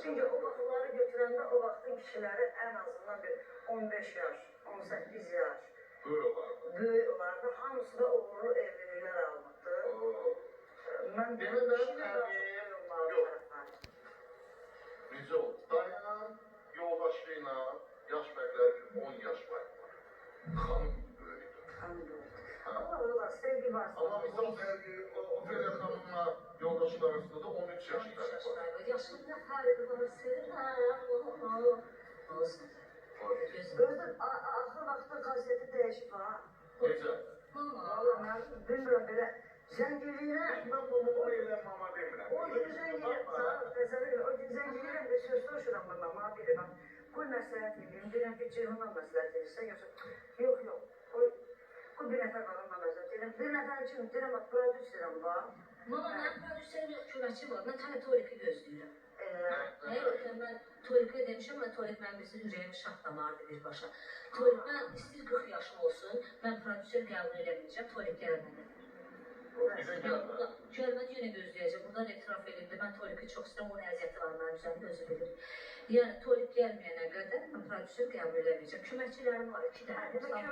Çünkü o vaxtları götürəndə o vaxtın kişiləri ən azından bir 15 yaş, 18 yaş böyük olardı. Hamısı da uğurlu evliliklər almışdı. Mən necə oldu? Dayan, yoldaşlığıyla yaş fərqləri 10 yaş var. Xanım böyüdü. Ama orada sevgi var. Ama misal fərqi, Ophelia xanımla yoldaşın arasında da 13 yaş fərqi var. Yaşında fərqi var, sevəm, olsun. Gözüm, axır vaxtda qazeti dəyişib ha. Necə? Valla mən bilmirəm belə zəngiliyirəm. Mən bunu eləm, mama demirəm. O gün zəngiliyirəm, o gün zəngiliyirəm və söz soruşuram bu mama deyirəm. Qoy məsləhət edeyim, deyirəm ki, Ceyhunla məsləhət edirsən, yoxsa qoy bir nəfər var onunla məsləhət edirəm. Bir nəfər üçün deyirəm, prodüserim var. Mama, mən prodüserim köməkçi var, mən tane Toriki gözləyirəm. Həqiqətən mən Torikə demişəm, mən Torik mənim bizim ürəyimi şaxlamardı birbaşa. Torik, mən istəyir 40 yaşım olsun, mən prodüser qəbul eləməyəcəm, Torik gəlmədi. Görmədi yenə gözləyəcəm, buradan etiraf edildi, mən Toriki çox istəyirəm, onun əziyyəti var, mənim üzərimdə özü bilir. Yəni, Torik gəlməyənə qədər mən prodüser qəbul eləməyəcəm. Köməkçilərim var, 2 dənə.